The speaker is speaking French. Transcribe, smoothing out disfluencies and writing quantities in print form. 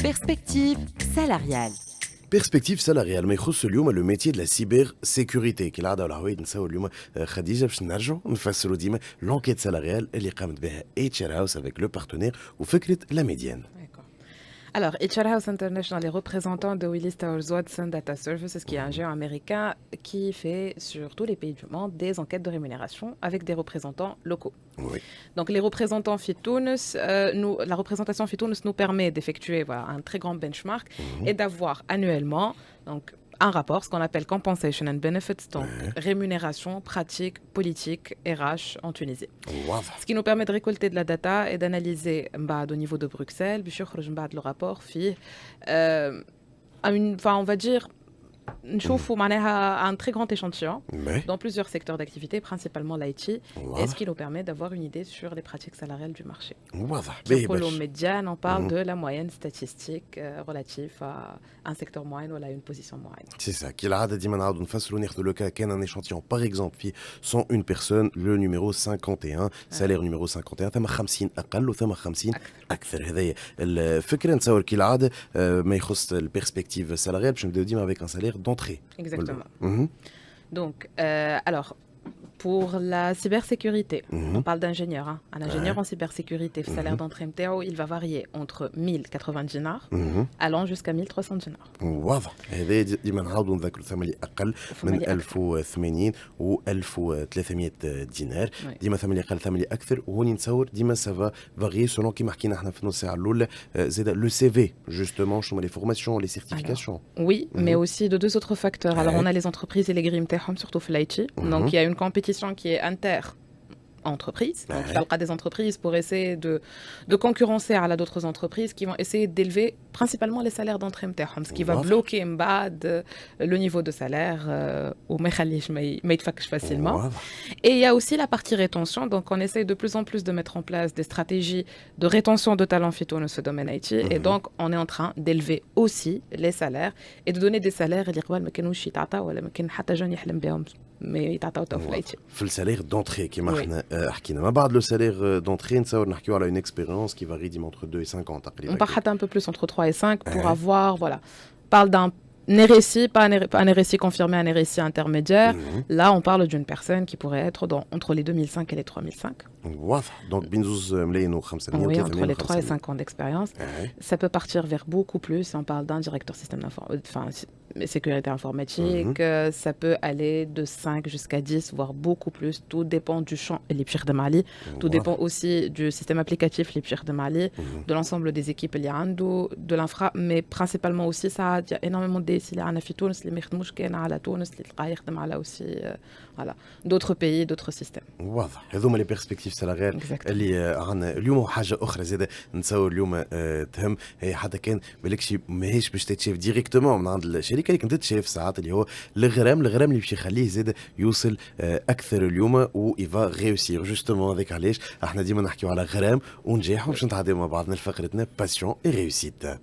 Perspective salariale. بيرسبكتيف سالاريال ما يخص اليوم لو ميتي دو لا سيبر سيكوريتي كي العاده والعوايد نساو اليوم خديجه باش نرجعوا نفسروا ديما لونكيت سالاريال اللي قامت بها اتش ار هاوس افيك لو بارتنير وفكره لا ميديان. D'accord. Alors, HR House International est représentant de Willis Towers Watson Data Services, qui est un géant américain qui fait sur tous les pays du monde des enquêtes de rémunération avec des représentants locaux. Oui. Donc, les représentants FITOUNS, la représentation FITOUNS nous permet d'effectuer un très grand benchmark et d'avoir annuellement donc, un rapport, ce qu'on appelle Compensation and Benefits, donc rémunération, pratique, politique, RH en Tunisie. واضح. Ce qui nous permet de récolter de la data et d'analyser au niveau de Bruxelles, puis le rapport on va dire نشوفوا معناها un très grand échantillon Mais dans plusieurs secteurs d'activité, principalement l'IT, Voilà. et ce qui nous permet d'avoir une idée sur les pratiques salariales du marché. واضح Qui باهي pour باش le médiane, on parle de la moyenne statistique relative à un secteur moyen ou à une position moyenne. سي سا كي العاده ديما نعاودوا نفسروا ناخذوا لو كا كان ان ايشانتيون باغ اكزومبل في 101 بيرسون لو نيميرو 51 سالير نيميرو 51 ثم 50 اقل وثم 50 اكثر هذايا الفكره نتصور كي العاده ما يخص البيرسبكتيف سالاريال باش نبداو ديما افيك ان سالير دونتري. Exactement. Donc, alors, pour la cybersécurité, on parle d'ingénieur. Un ingénieur en cybersécurité, le salaire d'entrée MTO, il va varier entre 1080 dinars allant jusqu'à 1300 dinars. واضح هذا ديما نعاودوا نذكروا ثم اللي اقل من 1080 و 1300 دينار Oui. ديما ثم اللي اقل ثم اللي اكثر وهوني نتصور ديما سافا فاريي سولون كيما حكينا احنا في نص ساعه الاولى زاد لو سي في جوستومون شنو لي فورماسيون لي سيرتيفيكاسيون. Oui, mais aussi de deux autres facteurs. Alors, on a les entreprises et les grilles MTHOM, surtout pour l'IT. Donc, il y a une compétition qui est inter-entreprises. Donc, il y a des entreprises pour essayer de concurrencer à d'autres entreprises qui vont essayer d'élever principalement les salaires d'entrée MTHOM, ce qui va Wow. bloquer MBAD, le niveau de salaire ou ما يتفكش facilement. واضح. Et il y a aussi la partie rétention. Donc, on essaye de plus en plus de mettre en place des stratégies de rétention de talents phyto dans ce domaine IT. Et donc, on est en train d'élever aussi les salaires et de donner des salaires اللي قبل ما كانوش يتعطاو ولا ما كان حتى جون يحلم بهم ما يتعطاو تو في الIT. في السالير دونتري كيما Oui. احنا حكينا ما بعد لو سالير دونتري نتصور نحكيو على اون اكسبيريونس كي فاري ديما entre 2 et 5 ans On تقريبا. part un peu plus entre 3 et 5 pour avoir, voilà, on parle d'un RSI, pas un RSI confirmé, un RSI intermédiaire. Là, on parle d'une personne qui pourrait être entre les 2005 et les 3005. واضح دونك بين زوز ملايين و500 Oui, entre les 3 et 5 ans d'expérience. Ouais. Ça peut partir vers beaucoup plus. On parle d'un directeur système sécurité informatique. Ça peut aller de 5 jusqu'à 10, voire beaucoup plus. Tout dépend du champ, les pires de Mali. Tout dépend aussi du système applicatif, les pires de Mali, de l'ensemble des équipes, les Ando, de l'infra, mais principalement aussi, ça, il y a énormément de DSI, les Anafi Tunis, les Mekhdmouch, les Tunis, les Tqaïr, aussi, voilà, d'autres pays, d'autres systèmes. واضح هذوما لي بيرسبكتيف سالاريال Exactement. اللي عندنا اليوم. حاجه اخرى زاده نتصور اليوم تهم هي حتى كان بالكش ماهيش باش تتشاف ديريكتومون من عند الشركه اللي كنت تتشاف ساعات اللي هو الغرام اللي باش يخليه زاده يوصل اكثر اليوم و يفا ريوسير جوستومون هذاك علاش احنا ديما نحكيو على غرام ونجاح وباش نتعداو مع بعضنا لفقرتنا باسيون اي ريوسيت.